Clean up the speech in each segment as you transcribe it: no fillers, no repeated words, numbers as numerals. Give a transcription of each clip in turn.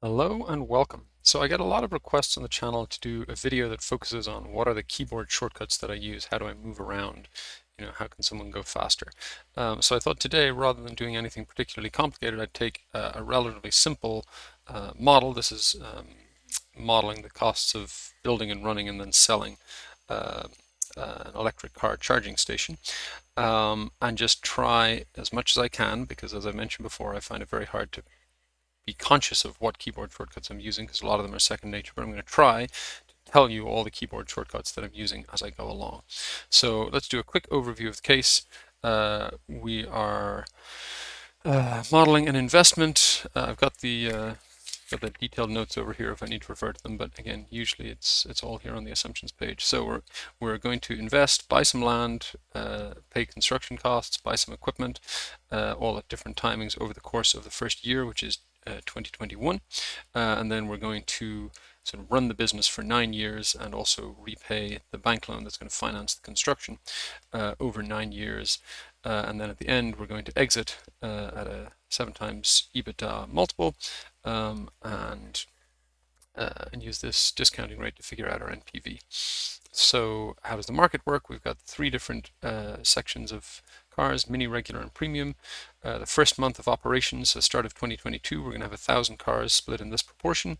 Hello and welcome. So I get a lot of requests on the channel to do a video that focuses on what are the keyboard shortcuts that I use, how do I move around, how can someone go faster. So I thought today, rather than doing anything particularly complicated, I'd take a relatively simple model. This is modeling the costs of building and running and then selling an electric car charging station, and just try as much as I can, because as I mentioned before, I find it very hard to be conscious of what keyboard shortcuts I'm using because a lot of them are second nature, but I'm going to try to tell you all the keyboard shortcuts that I'm using as I go along. So let's do a quick overview of the case. We are modeling an investment. I've got the detailed notes over here if I need to refer to them, but again, usually it's all here on the assumptions page. So we're going to invest, buy some land, pay construction costs, buy some equipment, all at different timings over the course of the first year, which is 2021, and then we're going to sort of run the business for 9 years and also repay the bank loan that's going to finance the construction over 9 years. And then at the end, we're going to exit at a 7 times EBITDA multiple, and use this discounting rate to figure out our NPV. So how does the market work? We've got 3 different sections of cars: mini, regular, and premium. The first month of operations, so start of 2022, we're going to have 1,000 cars split in this proportion.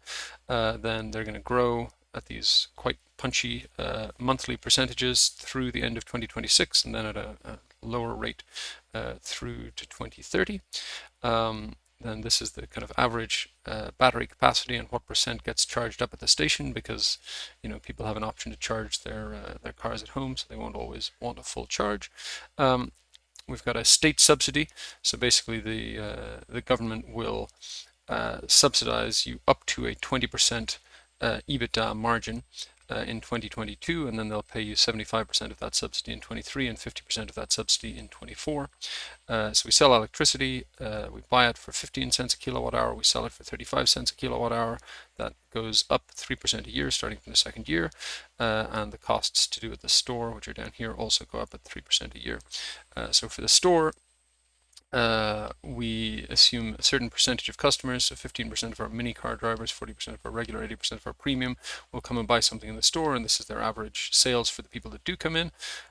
Then they're going to grow at these quite punchy monthly percentages through the end of 2026, and then at a lower rate through to 2030. Then this is the kind of average battery capacity and what percent gets charged up at the station, because people have an option to charge their cars at home, so they won't always want a full charge. We've got a state subsidy, so basically the government will subsidize you up to a 20% EBITDA margin in 2022, and then they'll pay you 75% of that subsidy in 23 and 50% of that subsidy in 24. So we sell electricity, we buy it for 15 cents a kilowatt hour, we sell it for 35 cents a kilowatt hour. That goes up 3% a year starting from the second year, and the costs to do at the store, which are down here, also go up at 3% a year. So for the store, we assume a certain percentage of customers, so 15% of our mini car drivers, 40% of our regular, 80% of our premium will come and buy something in the store, and this is their average sales for the people that do come in,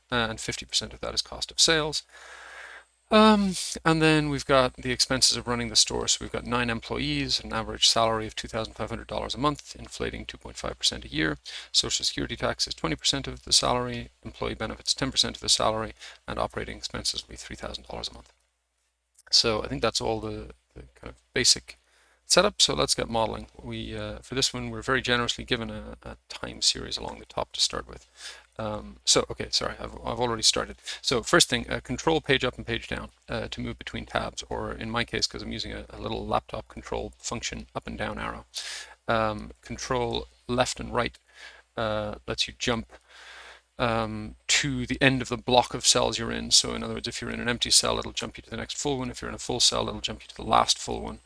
and 50% of that is cost of sales. And then we've got the expenses of running the store. So we've got 9 employees, an average salary of $2,500 a month, inflating 2.5% a year. Social security tax is 20% of the salary, employee benefits 10% of the salary, and operating expenses will be $3,000 a month. So I think that's all the kind of basic setup. So let's get modeling. For this one, we're very generously given a time series along the top to start with. Okay, sorry, I've already started. So first thing, control page up and page down to move between tabs, or in my case, because I'm using a little laptop control function, up and down arrow. Control left and right lets you jump to the end of the block of cells you're in. So in other words, if you're in an empty cell, it'll jump you to the next full one. If you're in a full cell, it'll jump you to the last full one.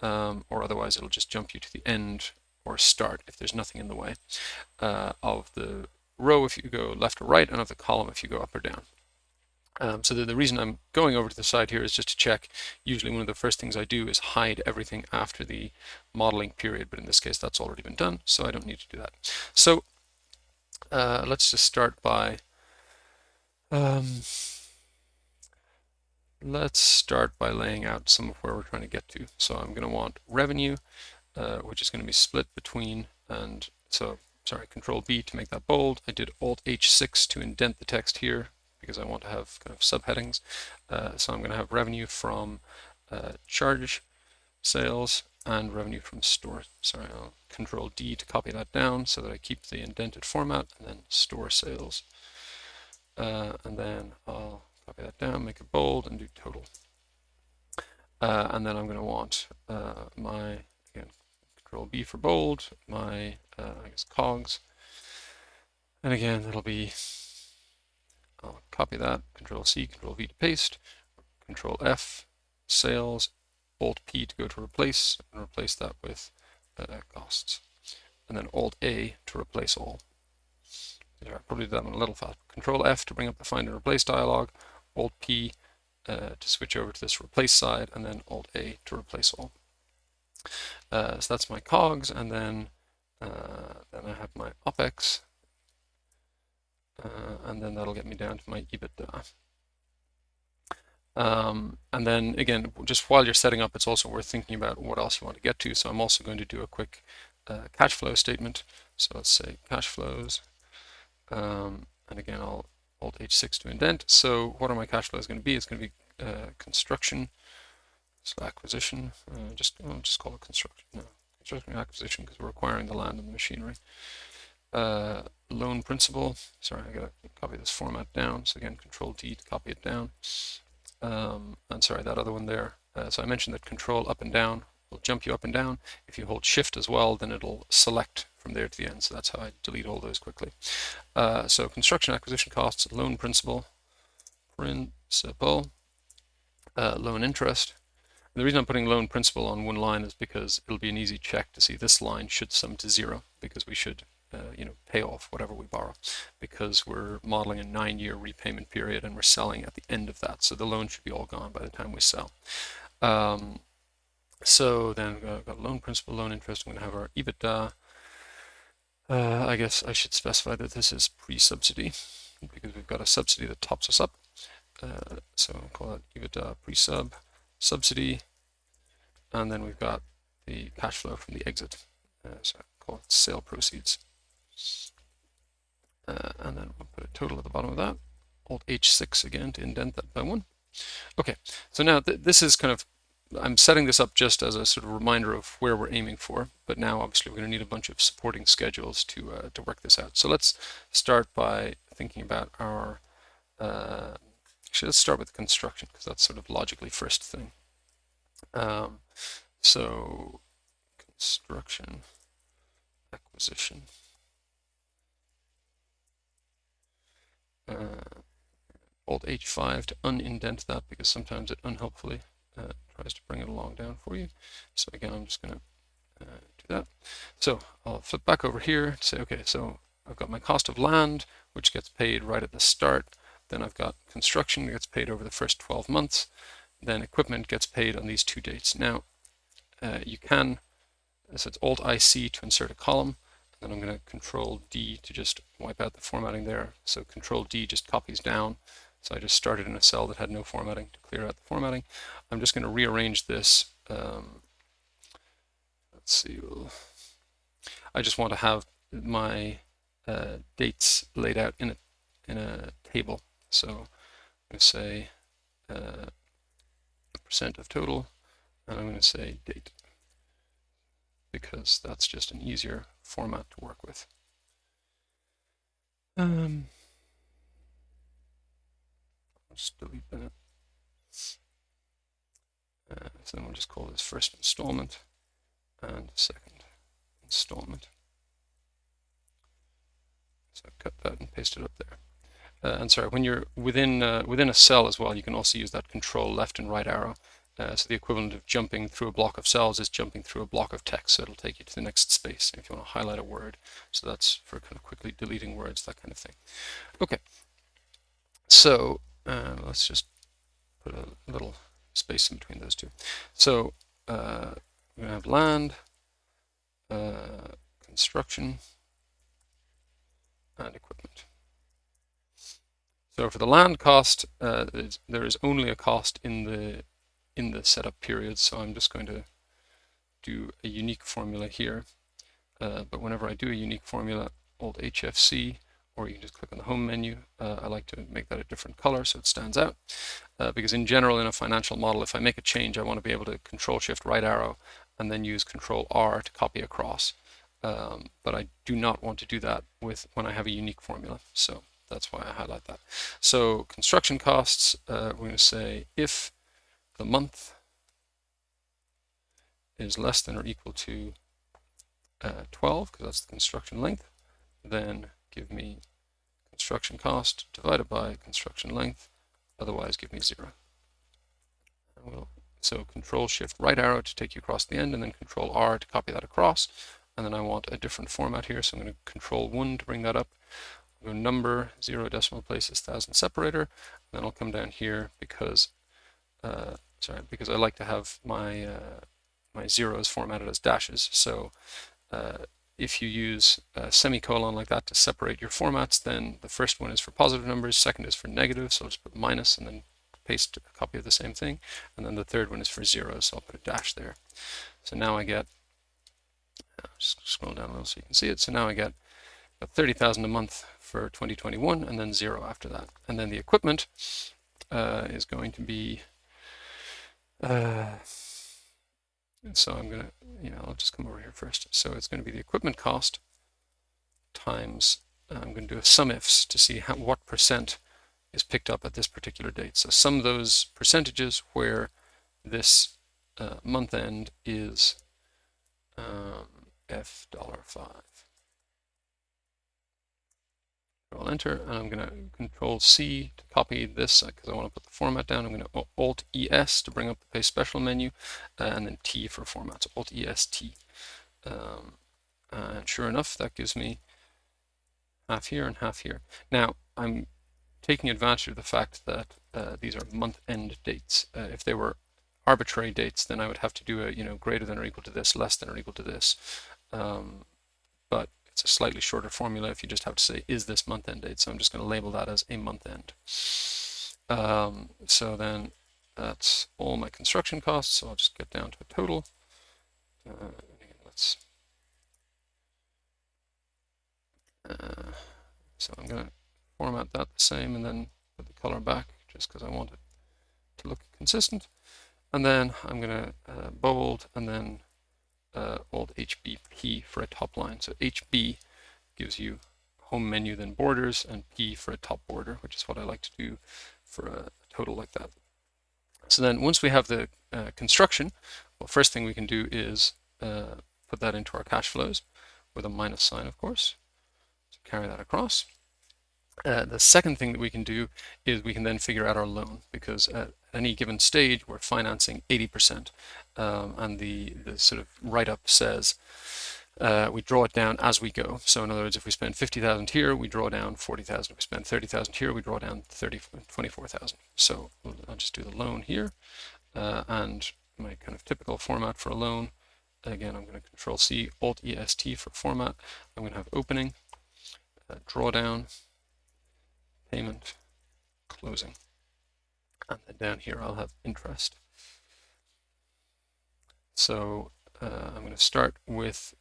Or otherwise it'll just jump you to the end or start if there's nothing in the way of the row if you go left or right, and of the column if you go up or down. So the reason I'm going over to the side here is just to check. Usually one of the first things I do is hide everything after the modeling period, but in this case that's already been done, so I don't need to do that. So let's just start by laying out some of where we're trying to get to. So I'm going to want revenue, which is going to be split between, and so sorry, Control B to make that bold. I did Alt H6 to indent the text here because I want to have kind of subheadings. So I'm going to have revenue from charge sales and revenue from store. Sorry, I'll Control D to copy that down so that I keep the indented format, and then store sales. And then I'll copy that down, make it bold, and do total. And then I'm going to want my, again, Control B for bold, my, I guess, cogs. And again, that'll be, I'll copy that, Control C, Control V to paste, Control F, sales, Alt P to go to replace, and replace that with costs. And then Alt A to replace all. I probably did that one a little fast. Control F to bring up the find and replace dialog, Alt P to switch over to this replace side, and then Alt A to replace all. So that's my COGS, and then I have my OPEX, and then that'll get me down to my EBITDA. And then again, just while you're setting up, it's also worth thinking about what else you want to get to. So I'm also going to do a quick cash flow statement. So let's say cash flows, and again, I'll Alt H6 to indent. So what are my cash flows going to be? It's going to be construction, acquisition. I'll just call it construction. No, construction and acquisition because we're acquiring the land and the machinery. Loan principal. Sorry, I gotta copy this format down. So again, Control D to copy it down. And sorry, that other one there. So I mentioned that Control up and down will jump you up and down. If you hold Shift as well, then it'll select from there to the end. So that's how I delete all those quickly. So construction acquisition costs, loan principal, loan interest. And the reason I'm putting loan principal on one line is because it'll be an easy check to see this line should sum to 0 because we should pay off whatever we borrow, because we're modeling a 9-year repayment period and we're selling at the end of that. So the loan should be all gone by the time we sell. So then we've got loan principal, loan interest. I'm going to have our EBITDA. I guess I should specify that this is pre-subsidy because we've got a subsidy that tops us up. So I'll call it EBITDA pre-sub, subsidy, and then we've got the cash flow from the exit. So I'll call it sale proceeds. And then we'll put a total at the bottom of that. Alt H6 again to indent that by 1. Okay, so now this is kind of, I'm setting this up just as a sort of reminder of where we're aiming for, but now obviously we're going to need a bunch of supporting schedules to work this out. So let's start by thinking about our, actually let's start with construction because that's sort of logically first thing. So construction, acquisition. Alt H5 to unindent that because sometimes it unhelpfully tries to bring it along down for you. So again, I'm just going to do that. So I'll flip back over here to say, okay, so I've got my cost of land, which gets paid right at the start. Then I've got construction that gets paid over the first 12 months. Then equipment gets paid on these 2 dates. Now, you can, so it's Alt IC to insert a column. Then I'm going to Control D to just wipe out the formatting there. So Control D just copies down. So I just started in a cell that had no formatting to clear out the formatting. I'm just going to rearrange this. Let's see. I just want to have my dates laid out in a table. So I'm going to say percent of total, and I'm going to say date, because that's just an easier format to work with. I'll just delete that. So then we'll just call this first installment and second installment. So cut that and paste it up there. And sorry, when you're within a cell as well, you can also use that Control left and right arrow. So the equivalent of jumping through a block of cells is jumping through a block of text. So it'll take you to the next space if you want to highlight a word. So that's for kind of quickly deleting words, that kind of thing. Okay. So let's just put a little space in between those two. So we're going to have land, construction, and equipment. So for the land cost, there is only a cost in the setup period. So I'm just going to do a unique formula here. But whenever I do a unique formula, Alt HFC, or you can just click on the home menu. I like to make that a different color so it stands out. Because in general, in a financial model, if I make a change, I want to be able to Control Shift right arrow and then use Control R to copy across. But I do not want to do that when I have a unique formula. So that's why I highlight that. So construction costs, we're going to say if the month is less than or equal to 12, because that's the construction length, then give me construction cost divided by construction length, otherwise give me 0. So Control Shift right arrow to take you across the end, and then Control R to copy that across. And then I want a different format here, so I'm going to Control 1 to bring that up. I'll go number, 0 decimal places, 1000 separator. And then I'll come down here because I like to have my my zeros formatted as dashes. So if you use a semicolon like that to separate your formats, then the first one is for positive numbers, second is for negative, so I'll just put minus and then paste a copy of the same thing, and then the third one is for zeros, so I'll put a dash there. So now I get, just scroll down a little so you can see it, so now I get 30,000 a month for 2021, and then 0 after that. And then the equipment is going to be, so I'm going to, I'll just come over here first. So it's going to be the equipment cost times, I'm going to do a sum ifs to see what percent is picked up at this particular date. So sum those percentages where this month end is $5. Control Enter, and I'm going to Control C to copy this because I want to put the format down. I'm going to Alt ES to bring up the Paste Special menu, and then T for format. So Alt ES T. And sure enough, that gives me half here and half here. Now, I'm taking advantage of the fact that these are month-end dates. If they were arbitrary dates, then I would have to do a greater than or equal to this, less than or equal to this. But it's a slightly shorter formula if you just have to say, is this month-end date? So I'm just going to label that as a month-end. So then that's all my construction costs. So I'll just get down to a total. So I'm going to format that the same and then put the color back just because I want it to look consistent. And then I'm going to bold and then Alt HBP for a top line. So HB gives you home menu, then borders, and P for a top border, which is what I like to do for a total like that. So then once we have the construction, well, first thing we can do is put that into our cash flows with a minus sign, of course. So carry that across. The second thing that we can do is we can then figure out our loan, because at any given stage we're financing 80%, and the sort of write-up says we draw it down as we go. So in other words, if we spend 50,000 here, we draw down 40,000. If we spend 30,000 here, we draw down 24,000. So I'll just do the loan here, and my kind of typical format for a loan. Again, I'm going to Control C, Alt EST for format. I'm going to have opening, drawdown, payment, closing, and then down here I'll have interest. So I'm going to start with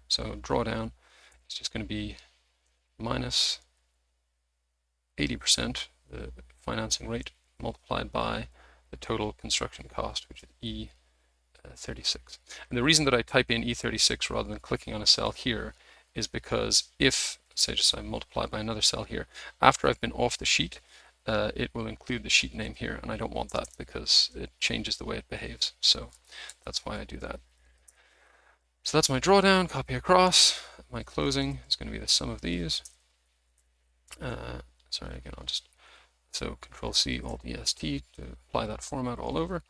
so drawdown is just going to be minus 80%, the financing rate, multiplied by the total construction cost, which is E36. And the reason that I type in E36 rather than clicking on a cell here is because if, say just I multiply by another cell here, after I've been off the sheet, it will include the sheet name here, and I don't want that because it changes the way it behaves. So that's why I do that. So that's my drawdown, copy across. My closing is going to be the sum of these. Sorry, again, so Control C, Alt EST to apply that format all over.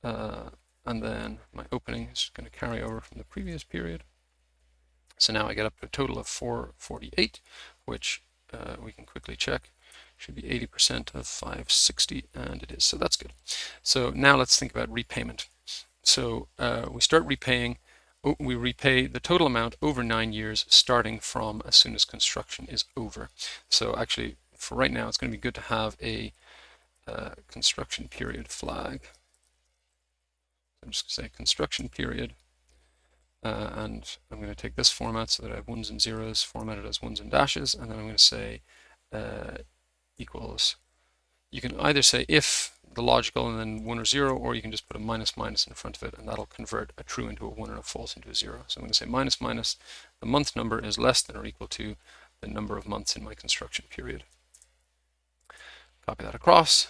And then my opening is going to carry over from the previous period. So now I get up to a total of 448, which we can quickly check. Should be 80% of 560, and it is, so that's good. So now let's think about repayment. So we start repaying, we repay the total amount over 9 years, starting from as soon as construction is over. So actually, for right now, it's going to be good to have a construction period flag. I'm just going to say construction period. And I'm going to take this format so that I have ones and zeros formatted as ones and dashes, and then I'm going to say equals. You can either say if the logical and then 1 or 0, or you can just put a minus minus in front of it, and that'll convert a true into a 1 and a false into a 0. So I'm going to say minus minus, the month number is less than or equal to the number of months in my construction period. Copy that across,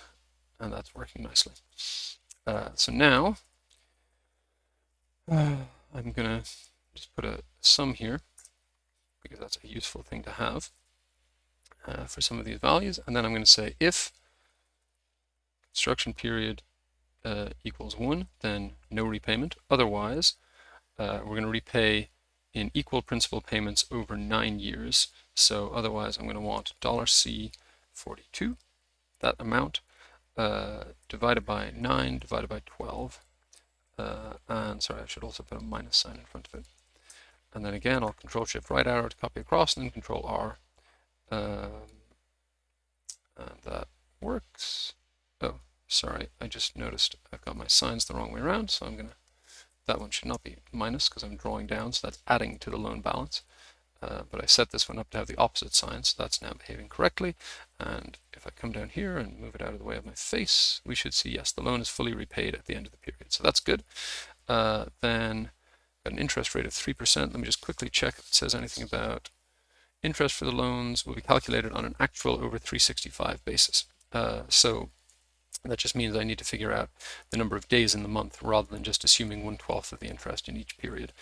and that's working nicely. So now I'm going to just put a sum here, because that's a useful thing to have for some of these values. And then I'm going to say if construction period equals 1, then no repayment. Otherwise, we're going to repay in equal principal payments over 9 years. So otherwise, I'm going to want $C42, that amount, divided by 9, divided by 12. and sorry, I should also put a minus sign in front of it. And then again, I'll Control Shift right arrow to copy across, and then Control R. And that works. Oh, sorry, I just noticed I've got my signs the wrong way around, so I'm gonna, that one should not be minus because I'm drawing down, so that's adding to the loan balance. But I set this one up to have the opposite sign, so that's now behaving correctly. And if I come down here and move it out of the way of my face, we should see, yes, the loan is fully repaid at the end of the period. So that's good. Then got an interest rate of 3%. Let me just quickly check if it says anything about interest for the loans will be calculated on an actual over 365 basis. So that just means I need to figure out the number of days in the month rather than just assuming 1/12 of the interest in each period.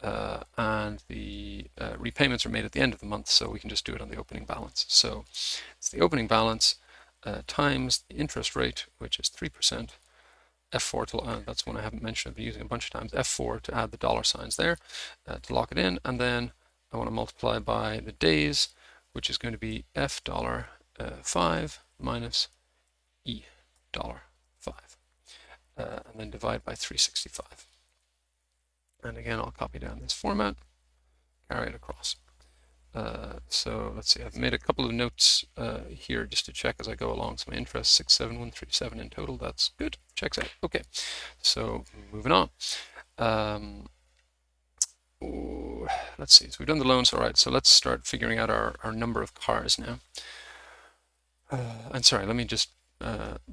And the repayments are made at the end of the month, so we can just do it on the opening balance. So it's the opening balance times the interest rate, which is 3%. F4 to, that's one I haven't mentioned, I've been using a bunch of times, F4 to add the dollar signs there to lock it in, and then I want to multiply by the days, which is going to be $5 minus $5, and then divide by 365. And again, I'll copy down this format, carry it across. So let's see, I've made a couple of notes here just to check as I go along. So my interest 67137 in total, that's good, checks out. Okay, so moving on. Let's see, so we've done the loans, all right, so let's start figuring out our number of cars now. And sorry, let me just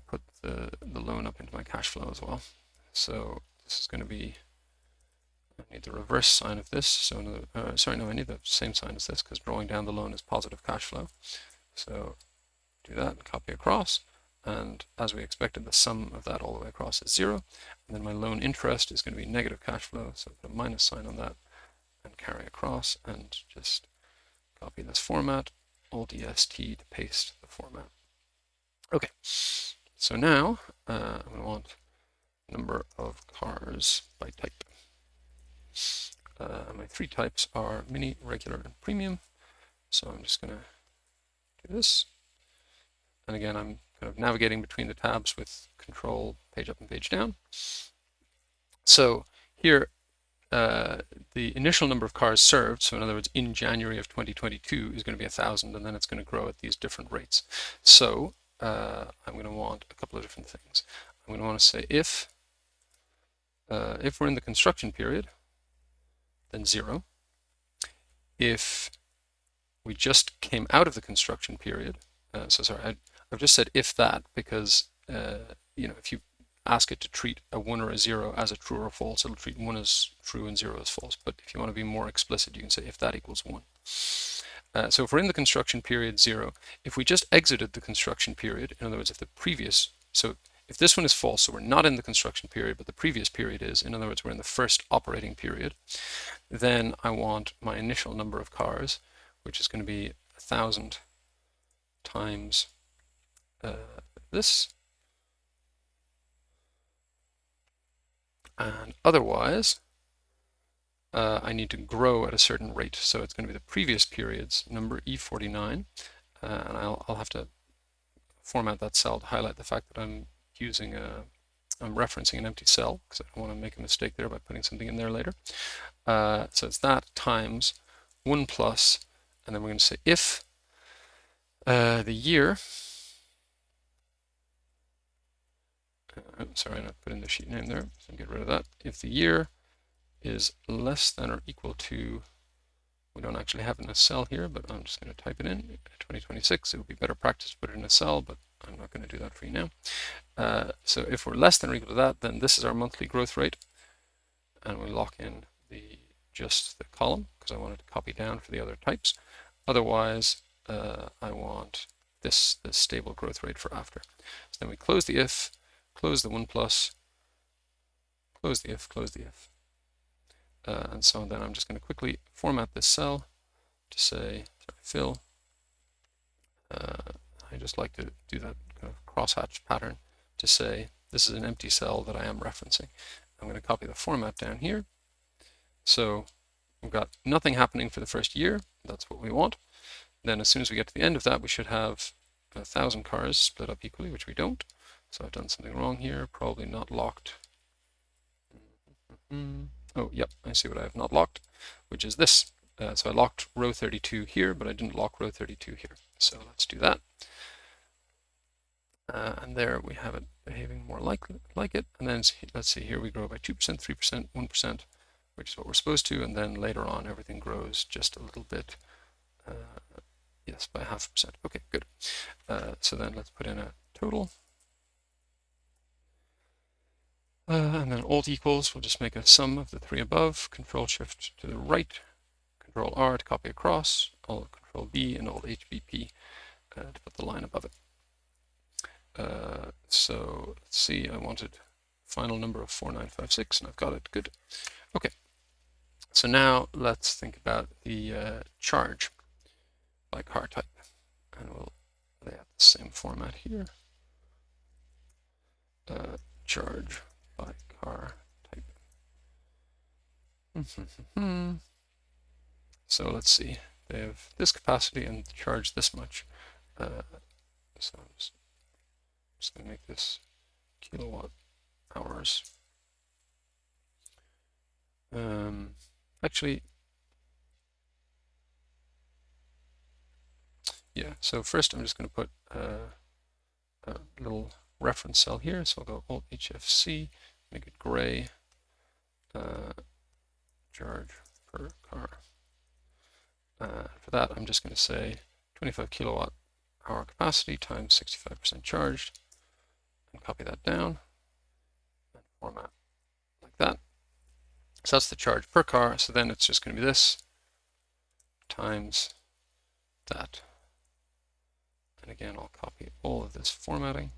put the loan up into my cash flow as well. So this is going to be, I need the reverse sign of this. So sorry, no, I need the same sign as this because drawing down the loan is positive cash flow. So do that and copy across. And as we expected, the sum of that all the way across is 0. And then my loan interest is going to be negative cash flow. So put a minus sign on that and carry across and just copy this format, Alt-EST to paste the format. Okay, so now I'm going to want number of cars by type. My 3 types are mini, regular, and premium. So I'm just going to do this. And again, I'm kind of navigating between the tabs with Ctrl page up and page down. So here, the initial number of cars served, so in other words, in January of 2022 is going to be 1,000, and then it's going to grow at these different rates. So I'm going to want a couple of different things. I'm going to want to say if we're in the construction period, then 0. If we just came out of the construction period, so sorry, I've just said if that because you know, if you ask it to treat a 1 or a 0 as a true or a false, it'll treat 1 as true and 0 as false. But if you want to be more explicit, you can say if that equals 1. So if we're in the construction period, 0. If we just exited the construction period, in other words, if the previous, so if this one is false, so we're not in the construction period, but the previous period is, in other words, we're in the first operating period, then I want my initial number of cars, which is going to be 1,000 times this. And otherwise, I need to grow at a certain rate. So it's going to be the previous period's number, E49. And I'll have to format that cell to highlight the fact that I'm referencing an empty cell because I don't want to make a mistake there by putting something in there later. So it's that times 1 plus, and then we're going to say if the year, sorry, I not put in the sheet name there, so get rid of that. If the year is less than or equal to, we don't actually have it in a cell here, but I'm just going to type it in, 2026. It would be better practice to put it in a cell, but I'm not going to do that for you now. So if we're less than or equal to that, then this is our monthly growth rate, and we lock in just the column because I wanted to copy down for the other types. Otherwise, I want this stable growth rate for after. So then we close the if, close the 1 plus, close the if, close the if. And so then I'm just going to quickly format this cell to say, sorry, fill. I just like to do that kind of crosshatch pattern to say this is an empty cell that I am referencing. I'm going to copy the format down here. So we've got nothing happening for the first year. That's what we want. Then as soon as we get to the end of that, we should have 1,000 cars split up equally, which we don't. So I've done something wrong here, probably not locked. Oh, yep, I see what I have not locked, which is this. So I locked row 32 here, but I didn't lock row 32 here. So let's do that. And there we have it behaving more like it. And then let's see, here we grow by 2%, 3%, 1%, which is what we're supposed to. And then later on, everything grows just a little bit. Yes, by 0.5%. Okay, good. So then let's put in a total. And then alt equals, we'll just make a sum of the three above. Control Shift to the right. Control R to copy across. Alt Control B and Alt HBP to put the line above it. So let's see, I wanted final number of 4956 and I've got it. Good. Okay. So now let's think about the charge by car type. And we'll lay out the same format here. Charge by car type. So let's see, they have this capacity and charge this much. So I'm just going to make this kilowatt hours. Actually, yeah, so first I'm just going to put a little reference cell here. So I'll go Alt HFC, make it gray, charge per car. For that, I'm just going to say 25 kilowatt hour capacity times 65% charged, and copy that down and format like that. So that's the charge per car. So then it's just going to be this times that. And again, I'll copy all of this formatting,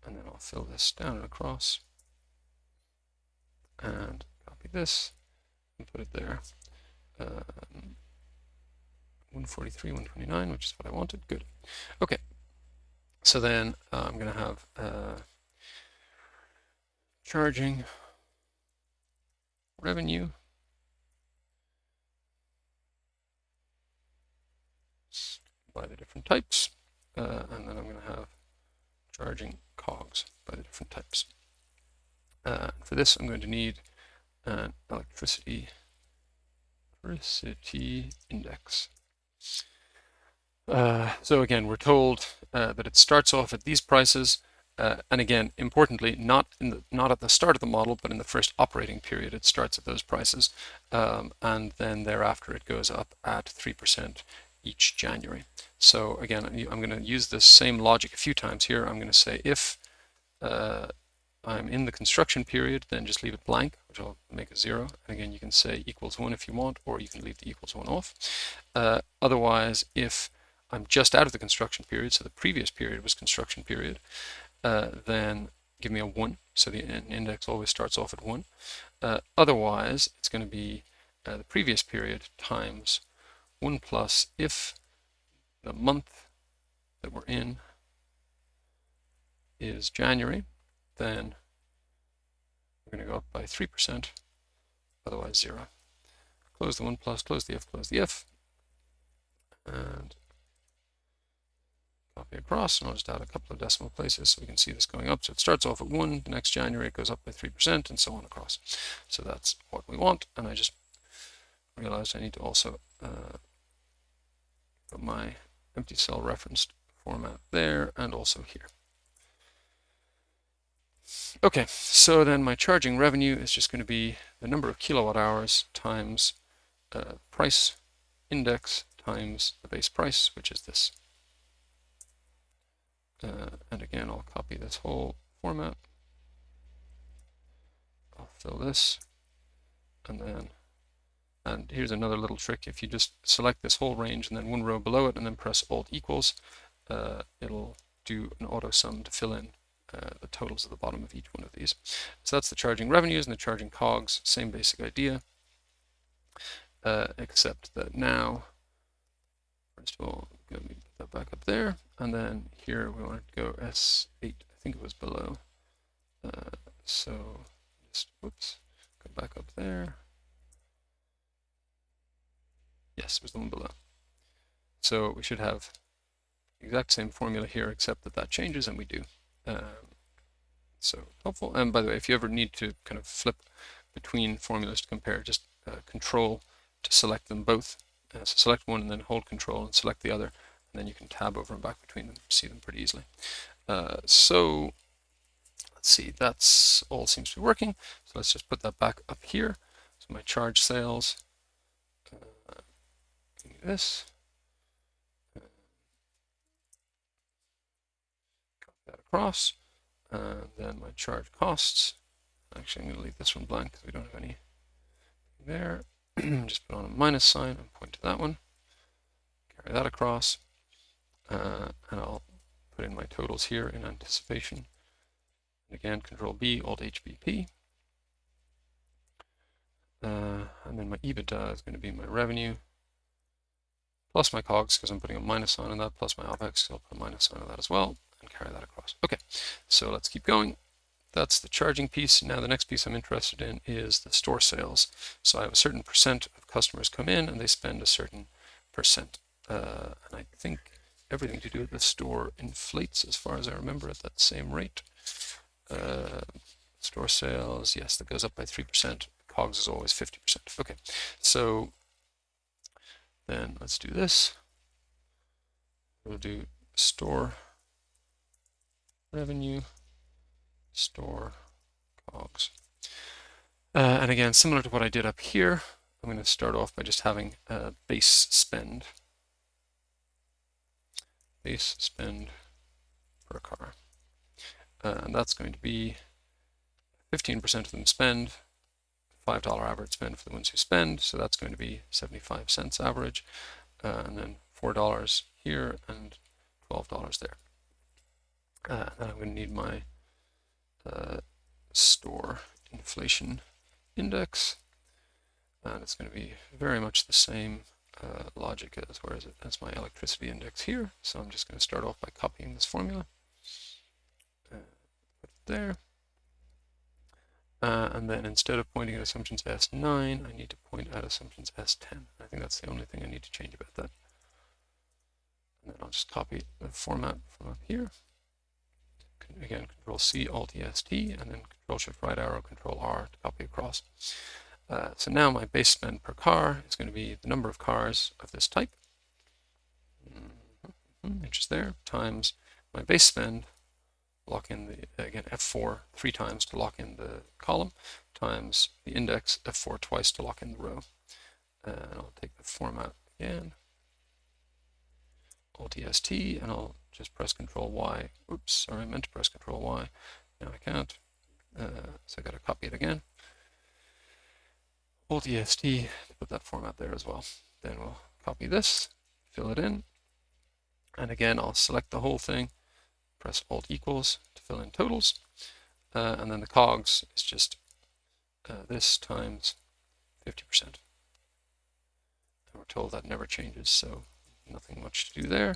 and then I'll fill this down and across, and copy this and put it there. 143, 129, which is what I wanted. Good. Okay. So then I'm going to have charging revenue by the different types, and then I'm going to have charging cogs by the different types. For this, I'm going to need an electricity index. So again, we're told that it starts off at these prices, and again, importantly, not at the start of the model, but in the first operating period, it starts at those prices, and then thereafter it goes up at 3% each January. So again, I'm going to use this same logic a few times here. I'm going to say if I'm in the construction period, then just leave it blank, which I'll make a 0. And again, you can say equals 1 if you want, or you can leave the equals 1 off. Otherwise, if I'm just out of the construction period, so the previous period was construction period, then give me a 1. So the index always starts off at 1. Otherwise, it's going to be the previous period times 1 plus if the month that we're in is January, then we're going to go up by 3%, otherwise 0. Close the 1 plus, close the if, and copy across, and I'll just add a couple of decimal places so we can see this going up. So it starts off at 1, the next January it goes up by 3%, and so on across. So that's what we want, and I just realized I need to also put my empty cell referenced format there, and also here. Okay, so then my charging revenue is just going to be the number of kilowatt hours times price index times the base price, which is this. And again, I'll copy this whole format. I'll fill this, and here's another little trick. If you just select this whole range and then one row below it and then press Alt equals, it'll do an auto sum to fill in the totals at the bottom of each one of these. So that's the charging revenues and the charging cogs, same basic idea, except that now, first of all, let me put that back up there, and then here we want to go S8, I think it was below. So just, whoops, go back up there. Yes, it was the one below. So we should have the exact same formula here, except that that changes, and we do. So helpful. And by the way, if you ever need to kind of flip between formulas to compare, just Control to select them both. So select one and then hold Control and select the other, and then you can tab over and back between them, see them pretty easily. So let's see, that's all seems to be working. So let's just put that back up here. So my charge sales, this, copy that across, and then my charge costs. Actually, I'm going to leave this one blank because we don't have any there. Just put on a minus sign and point to that one. Carry that across, and I'll put in my totals here in anticipation. And again, Control B, Alt HBP. And then my EBITDA is going to be my revenue plus my COGS, because I'm putting a minus sign on that, plus my OPEX, so I'll put a minus sign on that as well, and carry that across. Okay, so let's keep going. That's the charging piece. Now the next piece I'm interested in is the store sales. So I have a certain percent of customers come in and they spend a certain percent. And I think everything to do with the store inflates, as far as I remember, at that same rate. Store sales, yes, that goes up by 3%. COGS is always 50%. Okay, so then let's do this. We'll do store revenue, store COGS. And again, similar to what I did up here, I'm going to start off by just having a base spend. Base spend per car. And that's going to be 15% of them spend, $5 average spend for the ones who spend, so that's going to be 75 cents average, and then $4 here and $12 there. Then I'm going to need my store inflation index, and it's going to be very much the same logic as my electricity index here. So I'm just going to start off by copying this formula, put it there, and then instead of pointing at assumptions S9, I need to point at assumptions S10. I think that's the only thing I need to change about that. And then I'll just copy the format from up here. Again, Control C, Alt EST, and then Control Shift Right Arrow, Control R to copy across. So now my base spend per car is going to be the number of cars of this type, which is there, times my base spend, lock in the, again, F4 3 times to lock in the column, times the index, F4 twice to lock in the row. And I'll take the format again, Alt EST, and I'll just press Control Y. Oops, sorry, I meant to press Control Y. Now I can't, so I got to copy it again. Alt EST to put that format there as well. Then we'll copy this, fill it in, and again I'll select the whole thing, press Alt equals to fill in totals, and then the COGS is just this times 50%. And we're told that never changes, so nothing much to do there.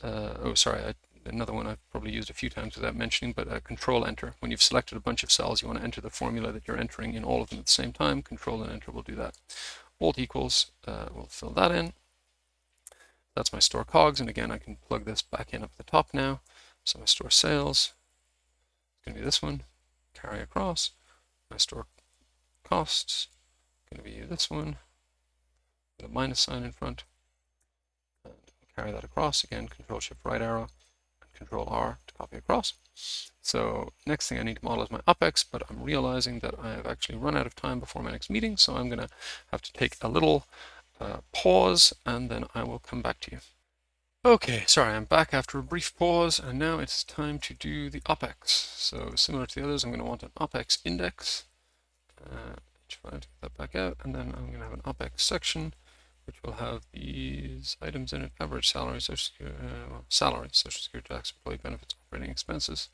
Oh, sorry, another one I've probably used a few times without mentioning, but Control Enter. When you've selected a bunch of cells, you want to enter the formula that you're entering in all of them at the same time. Control and Enter will do that. Alt equals, we'll fill that in. That's my store COGS, and again, I can plug this back in up at the top now. So my store sales is going to be this one, carry across. My store costs is going to be this one, with a minus sign in front. And carry that across, again, Control Shift Right Arrow, and Control R to copy across. So next thing I need to model is my OPEX, but I'm realizing that I have actually run out of time before my next meeting, so I'm going to have to take a little pause, and then I will come back to you. Okay, sorry, I'm back after a brief pause, and now it's time to do the OPEX. So similar to the others, I'm going to want an OPEX index. Try to get that back out, and then I'm going to have an OPEX section, which will have these items in it: average salary, social security tax, employee benefits, operating expenses.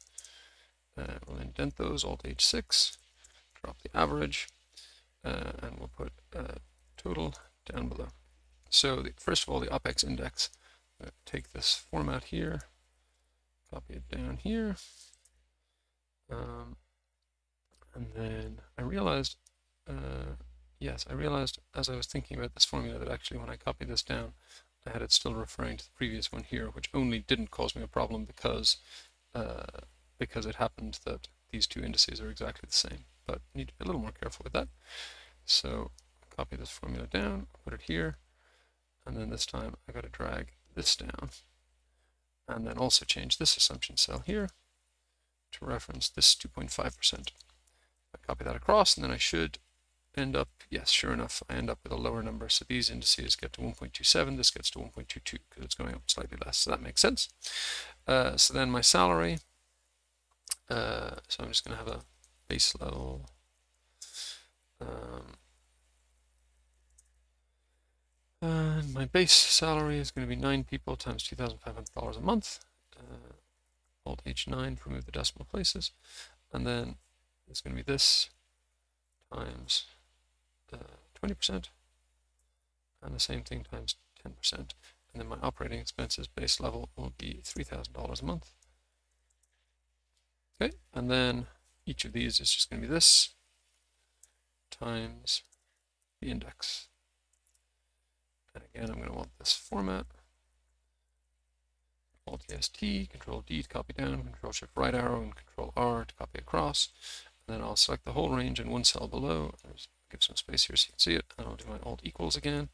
We'll indent those, Alt H6, drop the average, and we'll put total down below. So first of all, the OPEX index. I'm going to take this format here, copy it down here, and then I realized, I realized as I was thinking about this formula that actually when I copied this down, I had it still referring to the previous one here, which only didn't cause me a problem because because it happened that these two indices are exactly the same, but need to be a little more careful with that. So copy this formula down, put it here, and then this time I got to drag this down, and then also change this assumption cell here to reference this 2.5%. I copy that across, and then I should end up, yes, sure enough, I end up with a lower number. So these indices get to 1.27, this gets to 1.22 because it's going up slightly less. So that makes sense. So then my salary, so I'm just going to have a base level. And my base salary is going to be 9 people times $2,500 a month. Alt H9 to remove the decimal places. And then it's going to be this times 20%, and the same thing times 10%. And then my operating expenses base level will be $3,000 a month. Okay, and then each of these is just going to be this times the index. And again, I'm going to want this format. Alt-EST, Control-D to copy down, Control-Shift-Right arrow, and Control-R to copy across. And then I'll select the whole range in one cell below. Just give some space here so you can see it. And I'll do my Alt equals again.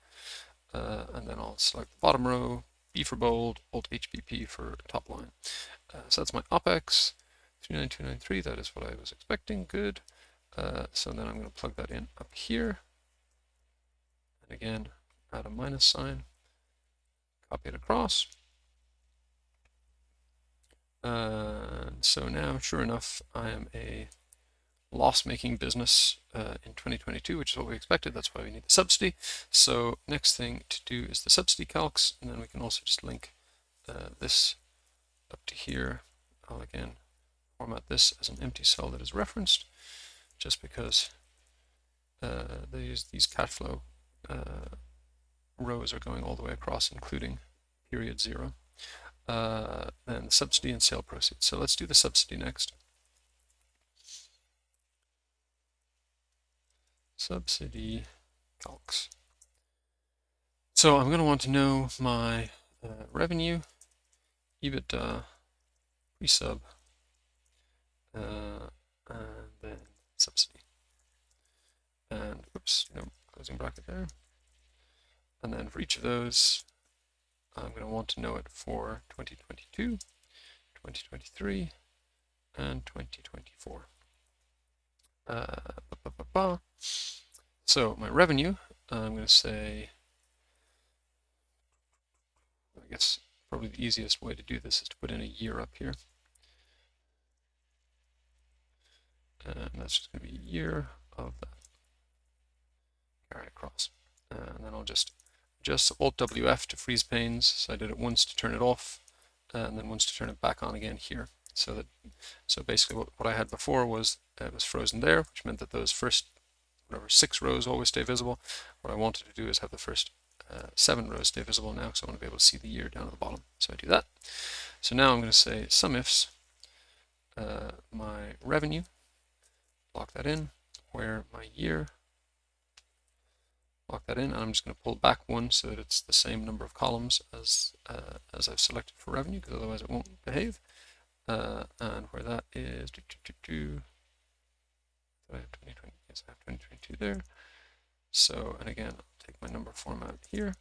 And then I'll select the bottom row, B for bold, Alt HBP for top line. So that's my OPEX, 39293. That is what I was expecting. Good. So then I'm going to plug that in up here. And again, add a minus sign, copy it across. And so now, sure enough, I am a loss-making business in 2022, which is what we expected. That's why we need the subsidy. So next thing to do is the subsidy calcs, and then we can also just link this up to here. I'll again format this as an empty cell that is referenced, just because these cash flow rows are going all the way across, including period 0. Then the subsidy and sale proceeds. So let's do the subsidy next. Subsidy calcs. So I'm going to want to know my revenue, EBITDA, pre-sub, and then subsidy. And oops, no, closing bracket there. And then for each of those, I'm going to want to know it for 2022, 2023, and 2024. So my revenue, I'm going to say, I guess probably the easiest way to do this is to put in a year up here. And that's just going to be a year of that carry across. And then I'll just Alt WF to freeze panes. So I did it once to turn it off, and then once to turn it back on again here. So basically what I had before was it was frozen there, which meant that those first 6 rows always stay visible. What I wanted to do is have the first 7 rows stay visible now, because I want to be able to see the year down at the bottom. So I do that. So now I'm going to say SUMIFS, my revenue, lock that in, where my year, lock that in, and I'm just going to pull back 1 so that it's the same number of columns as I've selected for revenue, because otherwise it won't behave. And where that is, I have 2020, yes, I have 2022 there. So, and again, I'll take my number format here.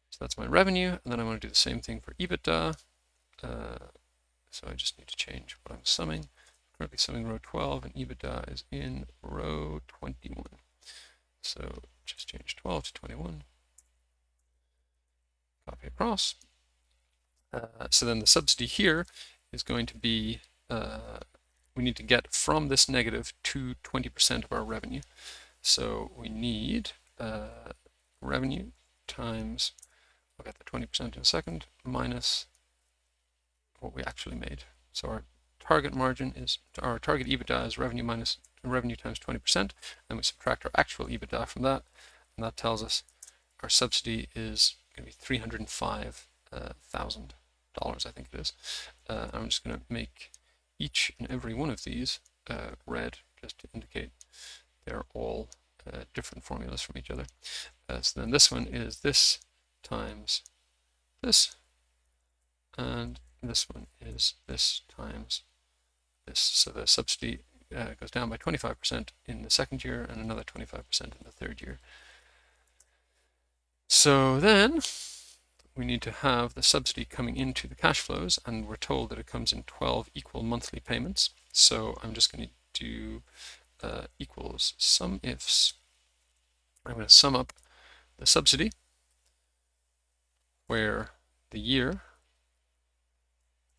So that's my revenue, and then I want to do the same thing for EBITDA. So I just need to change what I'm summing. I'm currently summing row 12, and EBITDA is in row 21. So just change 12 to 21. Copy across. So then the subsidy here is going to be, we need to get from this negative to 20% of our revenue. So we need revenue times, I'll get the 20% in a second, minus what we actually made. So our target margin is, our target EBITDA is revenue minus revenue times 20%, and we subtract our actual EBITDA from that, and that tells us our subsidy is going to be $305,000, I think it is. I'm just going to make each and every one of these red, just to indicate they're all different formulas from each other. So then this one is this times this, and this one is this times this. So the subsidy goes down by 25% in the second year and another 25% in the third year. So then we need to have the subsidy coming into the cash flows, and we're told that it comes in 12 equal monthly payments. So I'm just going to do equals sum ifs. I'm going to sum up the subsidy, where the year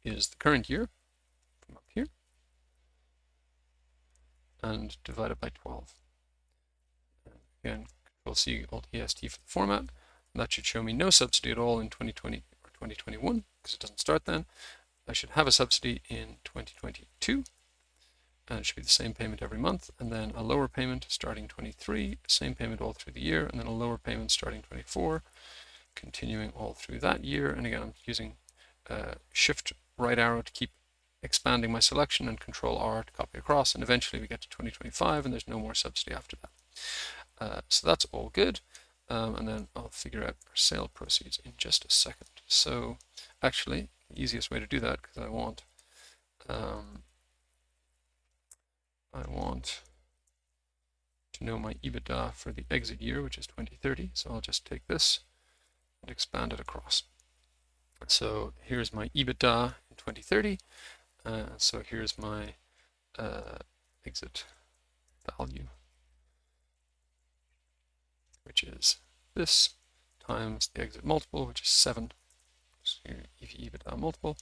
is the current year from up here, and divide it by 12. Again, Ctrl C, Alt EST for the format. And that should show me no subsidy at all in 2020 or 2021, because it doesn't start then. I should have a subsidy in 2022, and it should be the same payment every month, and then a lower payment starting 23, same payment all through the year, and then a lower payment starting 24, continuing all through that year. And again, I'm using Shift right arrow to keep expanding my selection, and Control R to copy across, and eventually we get to 2025 and there's no more subsidy after that. So that's all good. And then I'll figure out our sale proceeds in just a second. So actually, the easiest way to do that, because I want to know my EBITDA for the exit year, which is 2030. So I'll just take this and expand it across. So here's my EBITDA in 2030. So here's my exit value, which is this times the exit multiple, which is 7. So EBITDA multiple.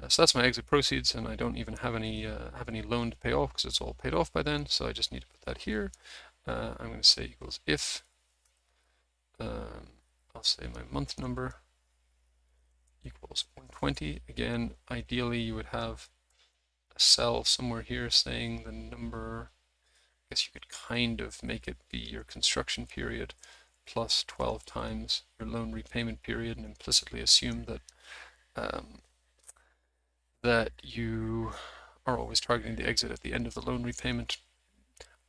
So that's my exit proceeds, and I don't even have any loan to pay off because it's all paid off by then. So I just need to put that here. I'm going to say equals if. I'll say my month number equals 120. Again, ideally you would have a cell somewhere here saying the number. I guess you could kind of make it be your construction period plus 12 times your loan repayment period, and implicitly assume that that you are always targeting the exit at the end of the loan repayment.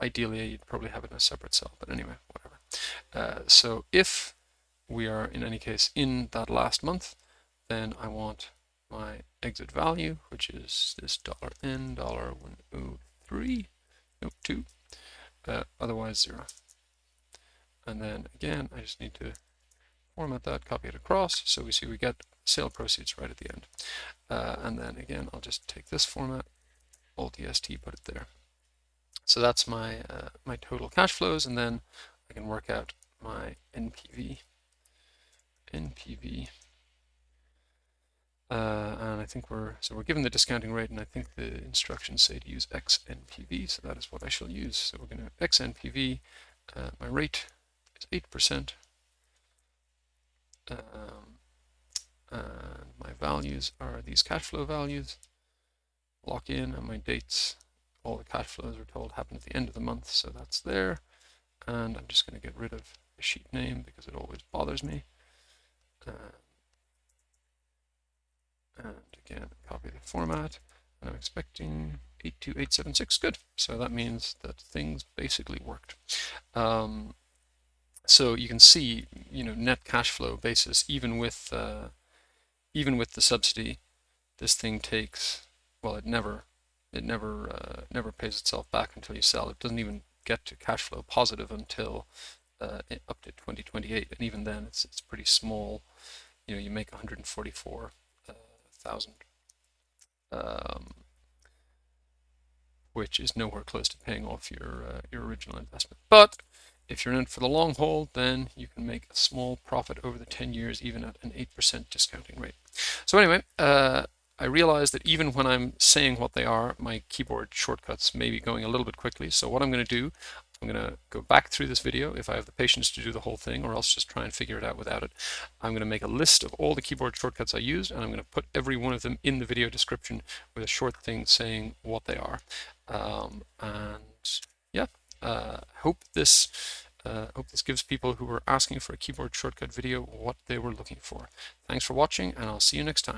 Ideally, you'd probably have it in a separate cell, but anyway, whatever. So if we are, in any case, in that last month, then I want my exit value, which is this $N, $103, nope, 2, otherwise 0. And then again, I just need to format that, copy it across, so we see we get sale proceeds right at the end. And then again, I'll just take this format, Alt EST, put it there. So that's my my total cash flows, and then I can work out my NPV. And I think we're given the discounting rate, and I think the instructions say to use XNPV, so that is what I shall use. So we're going to XNPV. My rate is 8%. And my values are these cash flow values. Lock in, and my dates, all the cash flows we're told happen at the end of the month, so that's there. And I'm just going to get rid of the sheet name because it always bothers me. And again, copy the format, and I'm expecting 82876. Good. So that means that things basically worked. So you can see, net cash flow basis, even with the subsidy, this thing takes, well, it never pays itself back until you sell. It doesn't even get to cash flow positive until up to 2028, and even then, it's pretty small. You make 144,000, which is nowhere close to paying off your original investment. But if you're in it for the long haul, then you can make a small profit over the 10 years, even at an 8% discounting rate. So anyway, I realize that even when I'm saying what they are, my keyboard shortcuts may be going a little bit quickly. So what I'm going to do, I'm going to go back through this video if I have the patience to do the whole thing, or else just try and figure it out without it. I'm going to make a list of all the keyboard shortcuts I used, and I'm going to put every one of them in the video description with a short thing saying what they are. And yeah, hope this gives people who are asking for a keyboard shortcut video what they were looking for. Thanks for watching, and I'll see you next time.